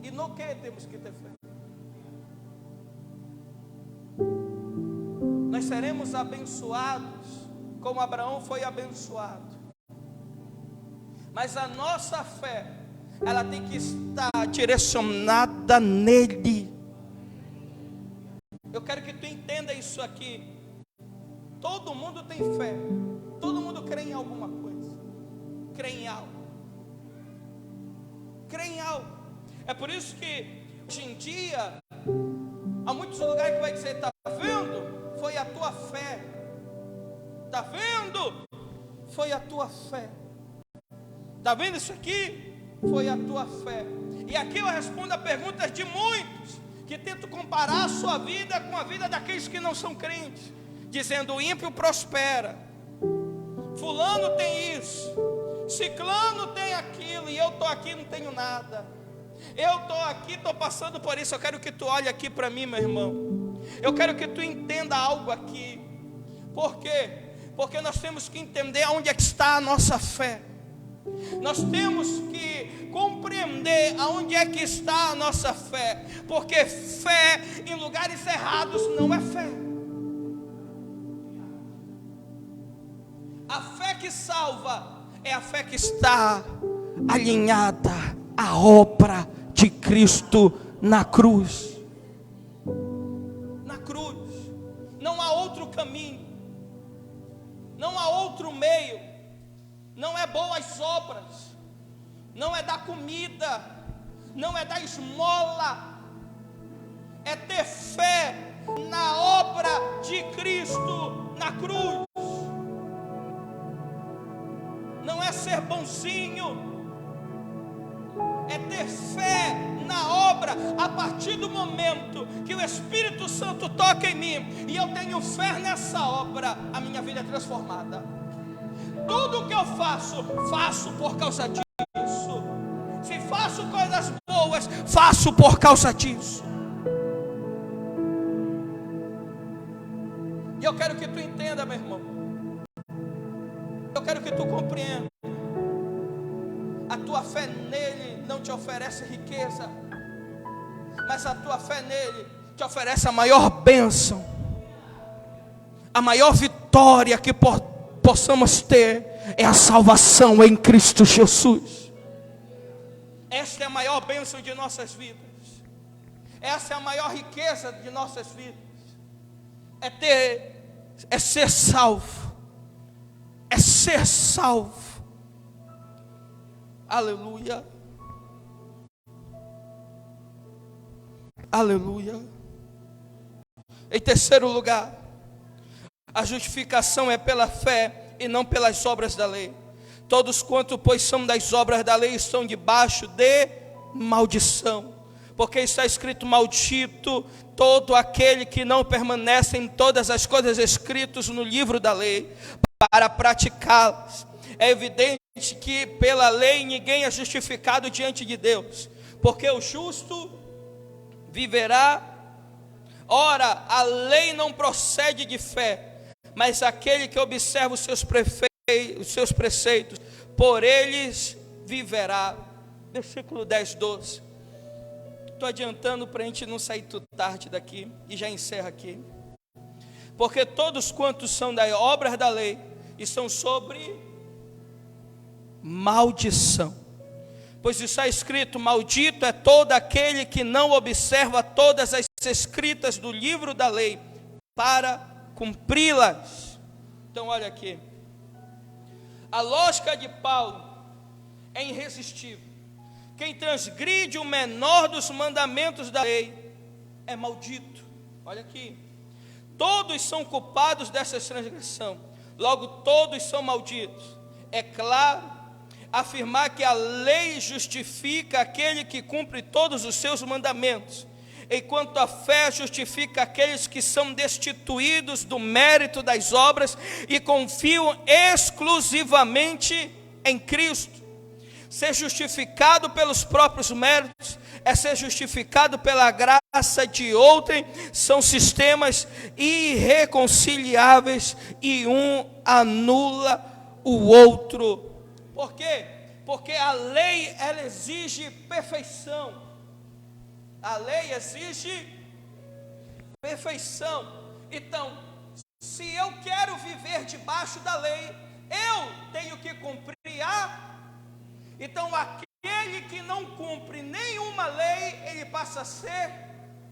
E no que temos que ter fé. Nós seremos abençoados como Abraão foi abençoado. Mas a nossa fé, ela tem que estar direcionada nele. Eu quero que tu entenda isso aqui. Todo mundo tem fé. Todo mundo crê em alguma coisa. Crê em algo. Crê em algo. É por isso que hoje em dia há muitos lugares que vai dizer: está vendo? Foi a tua fé. Está vendo? Foi a tua fé. Está vendo isso aqui? Foi a tua fé. E aqui eu respondo a perguntas de muitos que tentam comparar a sua vida com a vida daqueles que não são crentes, dizendo: o ímpio prospera, fulano tem isso, ciclano tem aquilo, e eu estou aqui e não tenho nada. Eu estou aqui, estou passando por isso. Eu quero que tu olhe aqui para mim, meu irmão. Eu quero que tu entenda algo aqui. Por quê? Porque nós temos que entender aonde é que está a nossa fé. Nós temos que compreender aonde é que está a nossa fé. Porque fé em lugares errados não é fé. A fé que salva é a fé que está alinhada à obra de Cristo na cruz. Na cruz. Não há outro caminho. Não há outro meio. Não é boas obras. Não é dar comida. Não é dar esmola. É ter fé na obra de Cristo na cruz. Não é ser bonzinho. É ter fé na obra. A partir do momento que o Espírito Santo toca em mim e eu tenho fé nessa obra, a minha vida é transformada. Tudo que eu faço, faço por causa disso. Se faço coisas boas, faço por causa disso. E eu quero que tu entenda, meu irmão. Eu quero que tu compreenda. A tua fé nele não te oferece riqueza, mas a tua fé nele te oferece a maior bênção, a maior vitória que possamos ter é a salvação em Cristo Jesus. Esta é a maior bênção de nossas vidas. Essa é a maior riqueza de nossas vidas. É ser salvo. É ser salvo. Aleluia. Aleluia. Em terceiro lugar, a justificação é pela fé e não pelas obras da lei. Todos quanto, pois, são das obras da lei estão debaixo de maldição. Porque está escrito: maldito todo aquele que não permanece em todas as coisas escritas no livro da lei, para praticá-las. É evidente que pela lei ninguém é justificado diante de Deus, porque o justo viverá. Ora, a lei não procede de fé, mas aquele que observa os seus preceitos, por eles viverá. Versículo 10, 12. Estou adiantando para a gente não sair tão tarde daqui, e já encerro aqui. Porque todos quantos são das obras da lei estão sobre maldição. Pois está escrito: maldito é todo aquele que não observa todas as escritas do livro da lei para cumpri-las. Então olha aqui, a lógica de Paulo é irresistível. Quem transgride o menor dos mandamentos da lei é maldito. Olha aqui, todos são culpados dessa transgressão, logo todos são malditos. É claro afirmar que a lei justifica aquele que cumpre todos os seus mandamentos, enquanto a fé justifica aqueles que são destituídos do mérito das obras e confiam exclusivamente em Cristo. Ser justificado pelos próprios méritos é ser justificado pela graça de outrem. São sistemas irreconciliáveis e um anula o outro. Por quê? Porque a lei, ela exige perfeição. A lei exige perfeição. Então, se eu quero viver debaixo da lei, eu tenho que cumprir a. Então, aquele que não cumpre nenhuma lei, ele passa a ser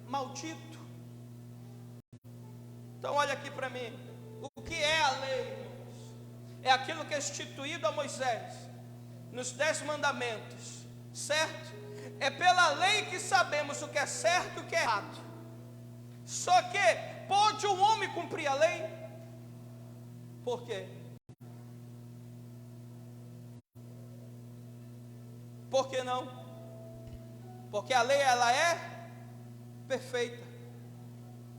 maldito. Então, olha aqui para mim. O que é a lei? É aquilo que é instituído a Moisés nos 10 mandamentos, certo? É pela lei que sabemos o que é certo e o que é errado. Só que pode o homem cumprir a lei? Por quê? Por que não? Porque a lei, ela é perfeita.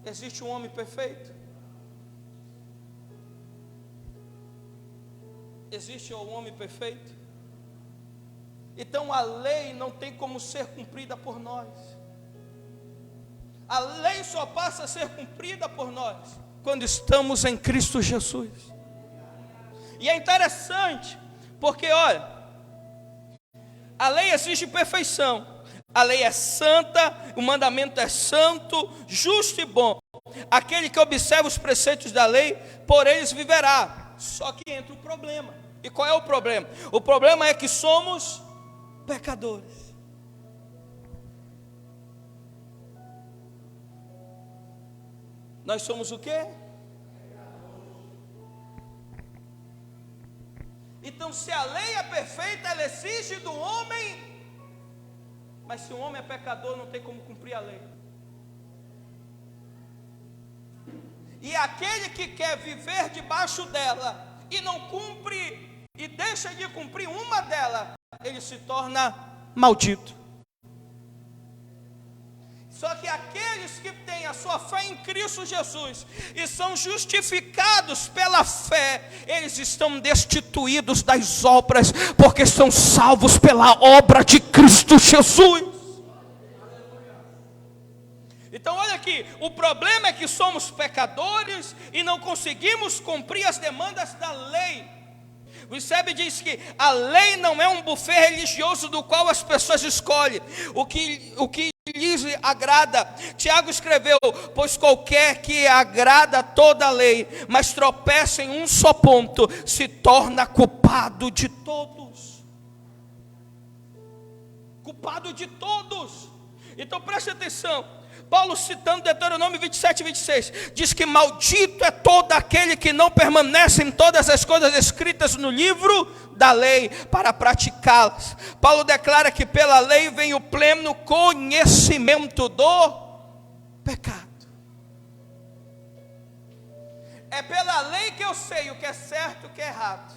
Existe um homem perfeito? Existe um homem perfeito? Então a lei não tem como ser cumprida por nós. A lei só passa a ser cumprida por nós quando estamos em Cristo Jesus. E é interessante, porque olha, a lei exige perfeição, a lei é santa, o mandamento é santo, justo e bom. Aquele que observa os preceitos da lei, por eles viverá. Só que entra o problema. E qual é o problema? O problema é que somos pecadores. Nós somos o quê? Então, se a lei é perfeita, ela exige do homem. Mas se o homem é pecador, não tem como cumprir a lei. E aquele que quer viver debaixo dela e não cumpre, e deixa de cumprir uma delas, ele se torna maldito. Só que aqueles que têm a sua fé em Cristo Jesus e são justificados pela fé, eles estão destituídos das obras, porque são salvos pela obra de Cristo Jesus. Então olha aqui, o problema é que somos pecadores e não conseguimos cumprir as demandas da lei. O ICEB diz que a lei não é um buffet religioso do qual as pessoas escolhem o que lhes agrada. Tiago escreveu: pois qualquer que agrada toda a lei, mas tropeça em um só ponto, se torna culpado de todos. Culpado de todos. Então preste atenção. Paulo, citando Deuteronômio 27 e 26, diz que maldito é todo aquele que não permanece em todas as coisas escritas no livro da lei para praticá-las. Paulo declara que pela lei vem o pleno conhecimento do pecado. É pela lei que eu sei o que é certo e o que é errado.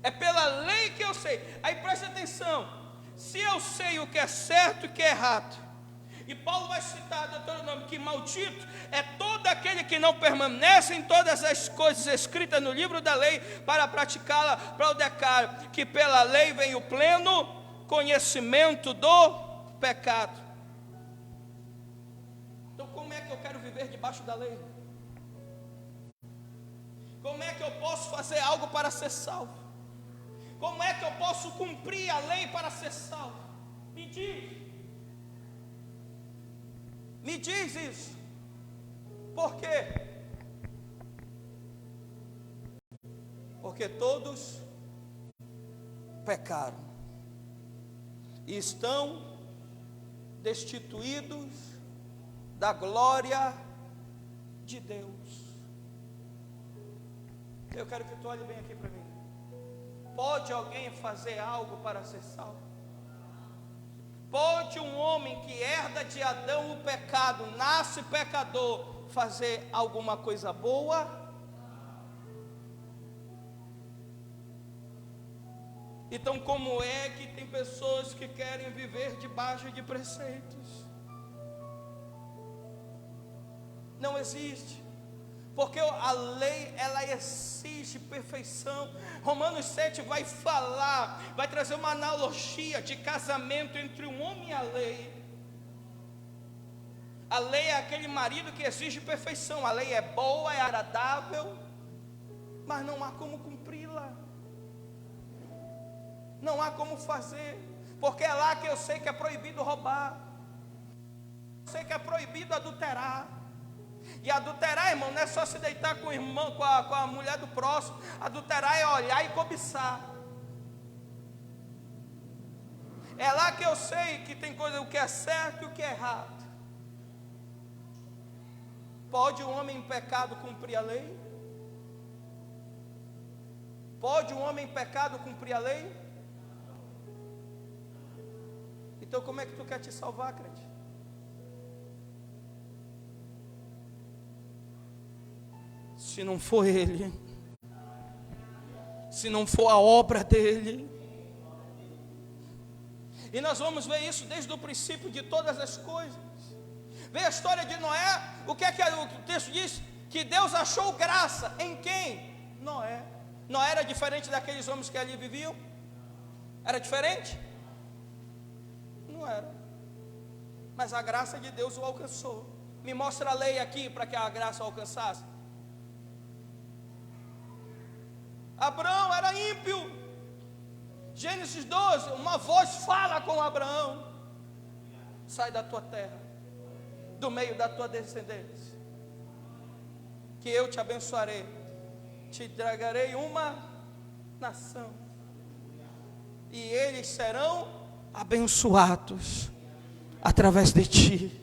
É pela lei que eu sei. Aí preste atenção. Se eu sei o que é certo e o que é errado, e Paulo vai citar Deuteronômio que maldito é todo aquele que não permanece em todas as coisas escritas no livro da lei para praticá-la. Paulo declara que pela lei vem o pleno conhecimento do pecado. Então como é que eu quero viver debaixo da lei? Como é que eu posso fazer algo para ser salvo? Como é que eu posso cumprir a lei para ser salvo? Me diz. Me diz isso. Por quê? Porque todos pecaram e estão destituídos da glória de Deus. Eu quero que tu olhe bem aqui para mim. Pode alguém fazer algo para ser salvo? Pode um homem que herda de Adão o pecado, nasce pecador, fazer alguma coisa boa? Então como é que tem pessoas que querem viver debaixo de preceitos? Não existe. Porque a lei, ela exige perfeição. Romanos 7 vai falar, vai trazer uma analogia de casamento entre um homem e a lei. A lei é aquele marido que exige perfeição. A lei é boa, é agradável, mas não há como cumpri-la. Não há como fazer. Porque é lá que eu sei que é proibido roubar. Eu sei que é proibido adulterar. E adulterar, irmão, não é só se deitar com o irmão, com a mulher do próximo. Adulterar é olhar e cobiçar. É lá que eu sei que tem coisa, o que é certo e o que é errado. Pode um homem em pecado cumprir a lei? Pode um homem em pecado cumprir a lei? Então como é que tu quer te salvar, crente? Se não for Ele, se não for a obra dEle. E nós vamos ver isso desde o princípio de todas as coisas. Vê a história de Noé. O que é que o texto diz? Que Deus achou graça em quem? Noé. Noé era diferente daqueles homens que ali viviam? Era diferente? Não era. Mas a graça de Deus o alcançou. Me mostra a lei aqui para que a graça o alcançasse. Abraão era ímpio. Gênesis 12, uma voz fala com Abraão: sai da tua terra, do meio da tua descendência, que eu te abençoarei, te entregarei uma nação, e eles serão abençoados através de ti.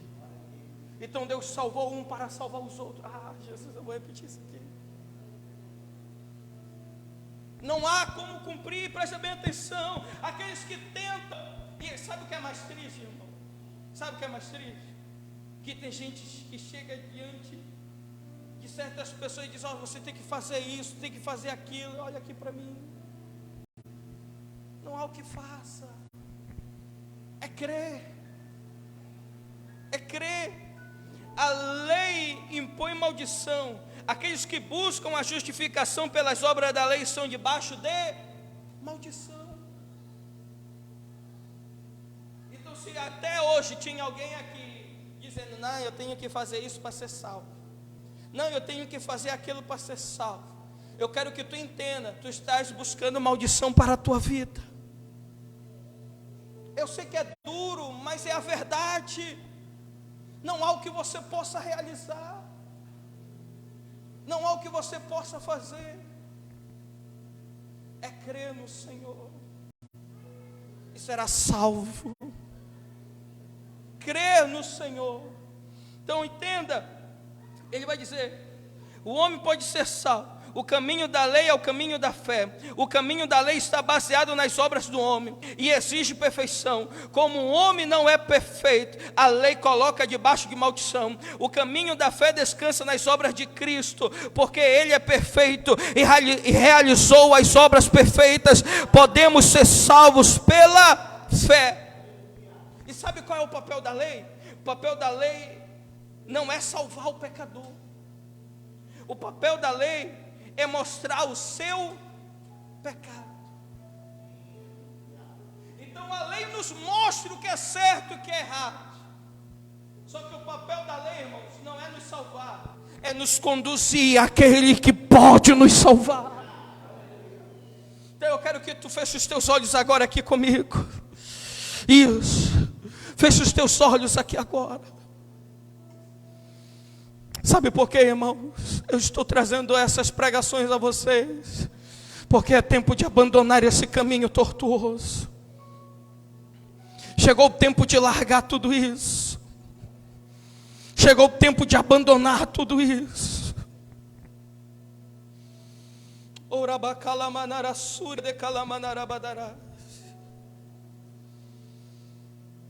Então Deus salvou um para salvar os outros. Jesus, eu vou repetir isso aqui. Não há como cumprir, presta bem atenção. Aqueles que tentam, e sabe o que é mais triste, irmão? Sabe o que é mais triste? Que tem gente que chega diante de certas pessoas e diz: você tem que fazer isso, tem que fazer aquilo. Olha aqui para mim. Não há o que faça. É crer. É crer. A lei impõe maldição. Aqueles que buscam a justificação pelas obras da lei estão debaixo de maldição. Então, se até hoje tinha alguém aqui dizendo: não, eu tenho que fazer isso para ser salvo, não, eu tenho que fazer aquilo para ser salvo, eu quero que tu entenda, tu estás buscando maldição para a tua vida. Eu sei que é duro, mas é a verdade. Não há o que você possa realizar, não há o que você possa fazer. É crer no Senhor e será salvo. Crer no Senhor. Então entenda, ele vai dizer: o homem pode ser salvo. O caminho da lei é o caminho da fé. O caminho da lei está baseado nas obras do homem e exige perfeição. Como o homem não é perfeito, a lei coloca debaixo de maldição. O caminho da fé descansa nas obras de Cristo, porque Ele é perfeito e realizou as obras perfeitas. Podemos ser salvos pela fé. E sabe qual é o papel da lei? O papel da lei não é salvar o pecador. O papel da lei é mostrar o seu pecado. Então a lei nos mostra o que é certo e o que é errado. Só que o papel da lei, irmãos, não é nos salvar, é nos conduzir àquele que pode nos salvar. Então eu quero que tu feche os teus olhos agora aqui comigo. Isso. Feche os teus olhos aqui agora. Sabe por quê, irmãos? Eu estou trazendo essas pregações a vocês, porque é tempo de abandonar esse caminho tortuoso. Chegou o tempo de largar tudo isso. Chegou o tempo de abandonar tudo isso.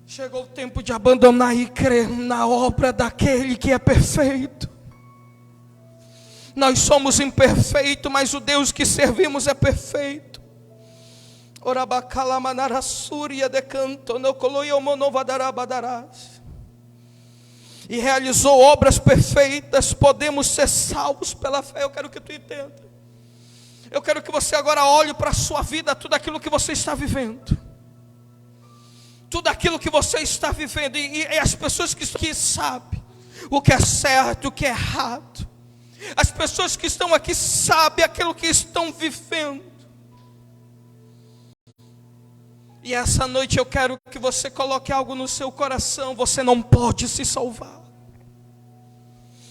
Chegou o tempo de abandonar e crer na obra daquele que é perfeito. Nós somos imperfeitos, mas o Deus que servimos é perfeito. E realizou obras perfeitas. Podemos ser salvos pela fé. Eu quero que tu entenda. Eu quero que você agora olhe para a sua vida, tudo aquilo que você está vivendo. Tudo aquilo que você está vivendo, e as pessoas que sabem o que é certo, o que é errado, as pessoas que estão aqui sabem aquilo que estão vivendo. E essa noite eu quero que você coloque algo no seu coração: você não pode se salvar,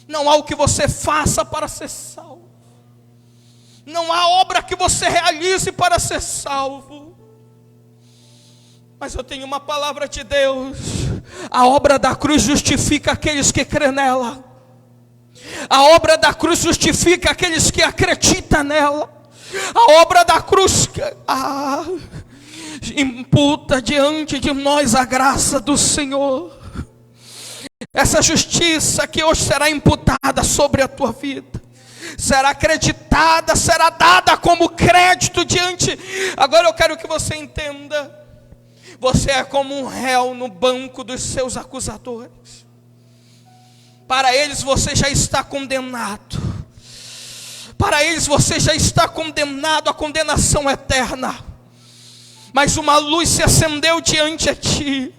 não há o que você faça para ser salvo, não há obra que você realize para ser salvo. Mas eu tenho uma palavra de Deus: a obra da cruz justifica aqueles que crêem nela. A obra da cruz justifica aqueles que acreditam nela. A obra da cruz imputa diante de nós a graça do Senhor. Essa justiça que hoje será imputada sobre a tua vida, será acreditada, será dada como crédito diante. Agora eu quero que você entenda: você é como um réu no banco dos seus acusadores. Para eles você já está condenado. Para eles você já está condenado à condenação eterna. Mas uma luz se acendeu diante de ti.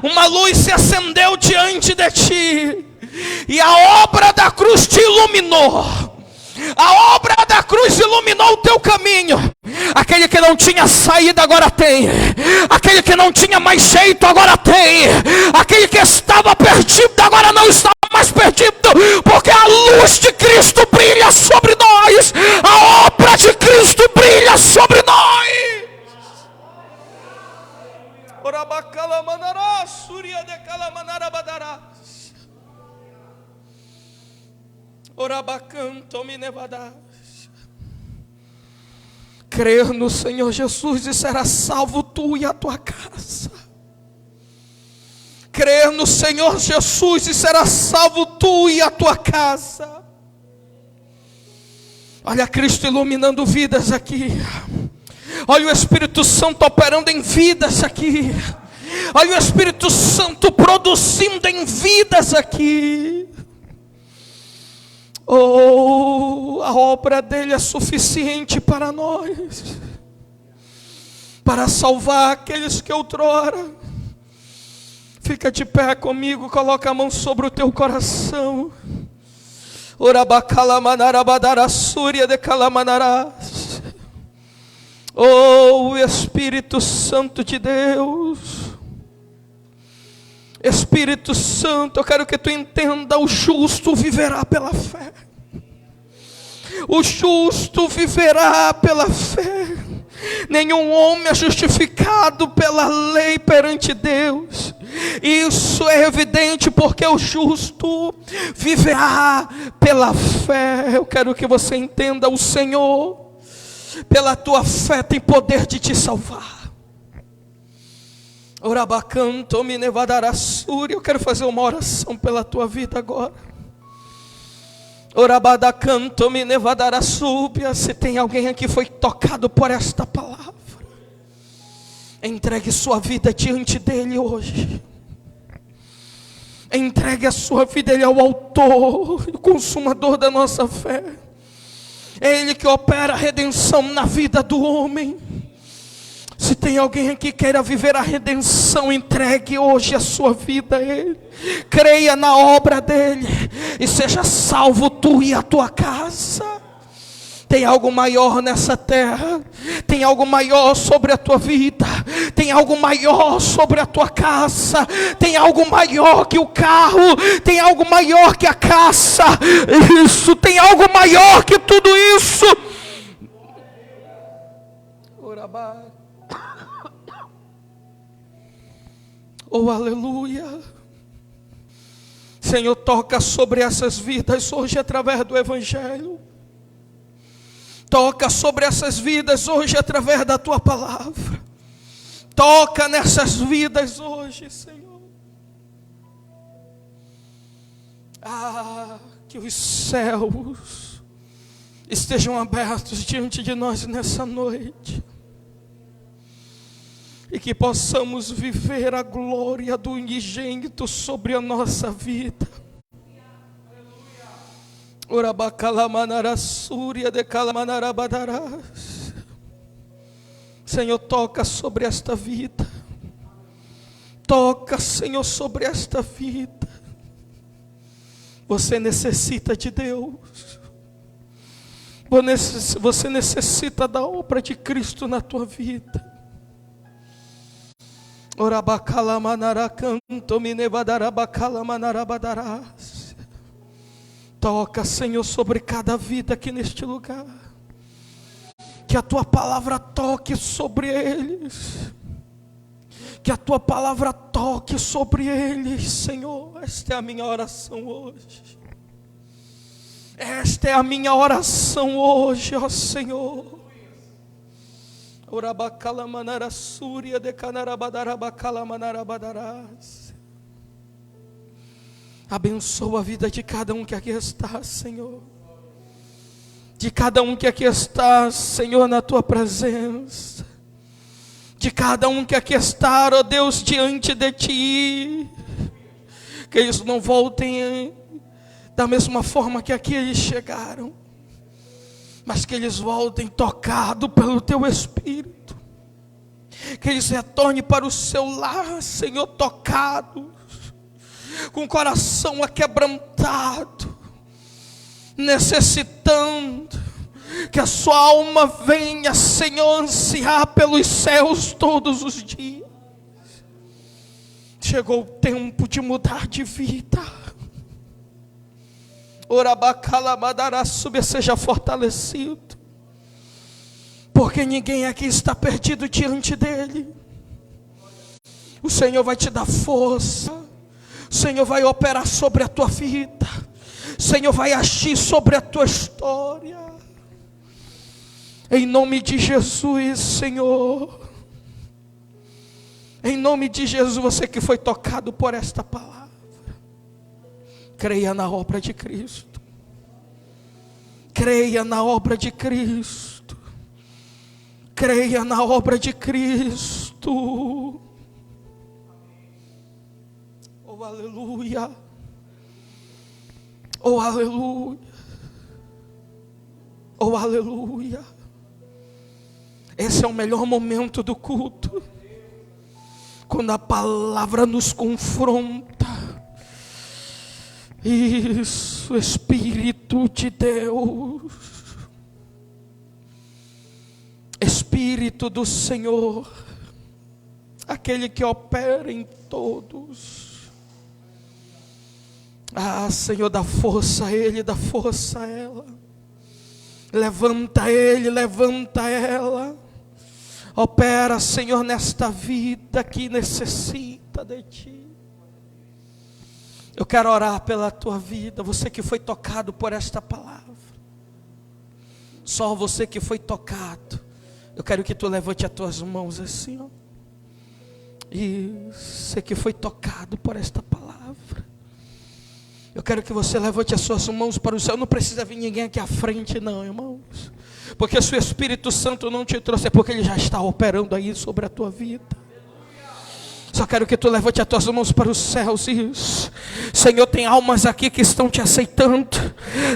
Uma luz se acendeu diante de ti. E a obra da cruz te iluminou. A obra da cruz iluminou o teu caminho. Aquele que não tinha saída agora tem. Aquele que não tinha mais jeito agora tem. Aquele que estava perdido agora não está mais perdido. Porque a luz de Cristo brilha sobre nós. A obra de Cristo brilha sobre nós. Crer no Senhor Jesus e serás salvo tu e a tua casa. Crer no Senhor Jesus e serás salvo tu e a tua casa. Olha Cristo iluminando vidas aqui. Olha o Espírito Santo operando em vidas aqui. Olha o Espírito Santo produzindo em vidas aqui. Oh, a obra dele é suficiente para nós, para salvar aqueles que outrora. Fica de pé comigo, coloca a mão sobre o teu coração. Oh, Espírito Santo de Deus, Espírito Santo, eu quero que tu entenda: o justo viverá pela fé. O justo viverá pela fé. Nenhum homem é justificado pela lei perante Deus. Isso é evidente porque o justo viverá pela fé. Eu quero que você entenda: o Senhor, pela tua fé, tem poder de te salvar. Eu quero fazer uma oração pela tua vida agora. Se tem alguém aqui que foi tocado por esta palavra, entregue sua vida diante dele hoje. Entregue a sua vida, ele é o autor e o consumador da nossa fé. É ele que opera a redenção na vida do homem. Se tem alguém aqui que queira viver a redenção, entregue hoje a sua vida a Ele. Creia na obra dEle e seja salvo tu e a tua casa. Tem algo maior nessa terra. Tem algo maior sobre a tua vida. Tem algo maior sobre a tua casa. Tem algo maior que o carro. Tem algo maior que a caça. Isso, tem algo maior que tudo isso. Orabá. Oh, aleluia. Senhor, toca sobre essas vidas hoje através do Evangelho. Toca sobre essas vidas hoje através da tua palavra. Toca nessas vidas hoje, Senhor. Que os céus estejam abertos diante de nós nessa noite. E que possamos viver a glória do unigênito sobre a nossa vida. Senhor, toca sobre esta vida. Toca, Senhor, sobre esta vida. Você necessita de Deus. Você necessita da obra de Cristo na tua vida. Toca, Senhor, sobre cada vida aqui neste lugar. Que a tua palavra toque sobre eles. Que a tua palavra toque sobre eles, Senhor. Esta é a minha oração hoje. Esta é a minha oração hoje, ó Senhor. Abençoa a vida de cada um que aqui está, Senhor. De cada um que aqui está, Senhor, na tua presença. De cada um que aqui está, ó Deus, diante de ti. Que eles não voltem da mesma forma que aqui eles chegaram, mas que eles voltem tocados pelo teu Espírito. Que eles retornem para o seu lar, Senhor, tocados, com o coração aquebrantado, necessitando, que a sua alma venha, Senhor, ansiar pelos céus todos os dias. Chegou o tempo de mudar de vida. Seja fortalecido, porque ninguém aqui está perdido diante dele. O Senhor vai te dar força, o Senhor vai operar sobre a tua vida, o Senhor vai agir sobre a tua história, em nome de Jesus, Senhor. Em nome de Jesus, você que foi tocado por esta palavra, creia na obra de Cristo. Creia na obra de Cristo. Creia na obra de Cristo. Oh, aleluia. Oh, aleluia. Oh, aleluia. Esse é o melhor momento do culto, quando a palavra nos confronta. Isso, Espírito de Deus, Espírito do Senhor, aquele que opera em todos. Ah, Senhor, dá força a ele, dá força a ela. Levanta ele, levanta ela. Opera, Senhor, nesta vida que necessita de Ti. Eu quero orar pela tua vida, você que foi tocado por esta palavra. Só você que foi tocado. Eu quero que tu levante as tuas mãos assim, ó. E você que foi tocado por esta palavra, eu quero que você levante as suas mãos para o céu. Não precisa vir ninguém aqui à frente não, irmãos, porque se o Espírito Santo não te trouxe, é porque Ele já está operando aí sobre a tua vida. Só quero que tu levante as tuas mãos para os céus. Isso. Senhor, tem almas aqui que estão te aceitando.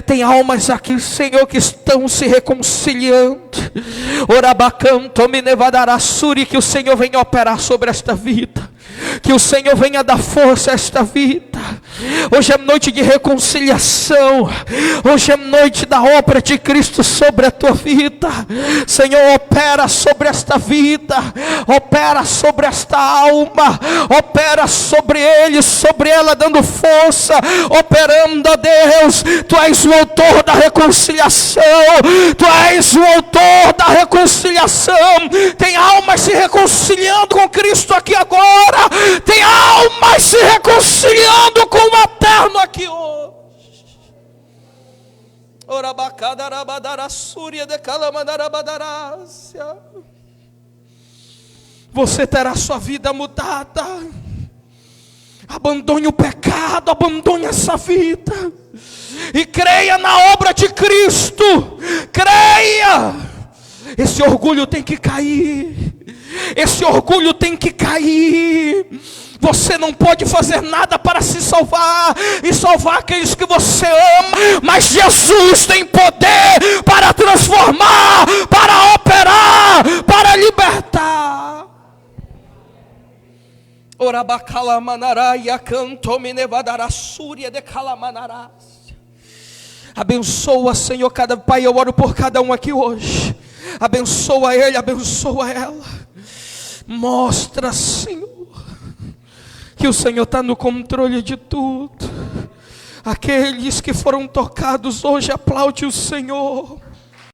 Tem almas aqui, Senhor, que estão se reconciliando. Orabacanto me nevadarassuri, que o Senhor venha operar sobre esta vida. Que o Senhor venha dar força a esta vida. Hoje é noite de reconciliação. Hoje é noite da obra de Cristo sobre a tua vida. Senhor, opera sobre esta vida. Opera sobre esta alma. Opera sobre ele, sobre ela, dando força. Operando, ó Deus. Tu és o autor da reconciliação. Tu és o autor da reconciliação. Tem almas se reconciliando com Cristo aqui agora. Tem almas se reconciliando com o eterno aqui hoje. Você terá sua vida mudada. Abandone o pecado, abandone essa vida e creia na obra de Cristo. Creia. Esse orgulho tem que cair. Esse orgulho tem que cair. Você não pode fazer nada para se salvar e salvar aqueles que você ama, mas Jesus tem poder para transformar, para operar, para libertar. Abençoa, Senhor, cada pai. Eu oro por cada um aqui hoje. Abençoa ele, abençoa ela. Mostra, Senhor, que o Senhor está no controle de tudo. Aqueles que foram tocados hoje, aplaude o Senhor.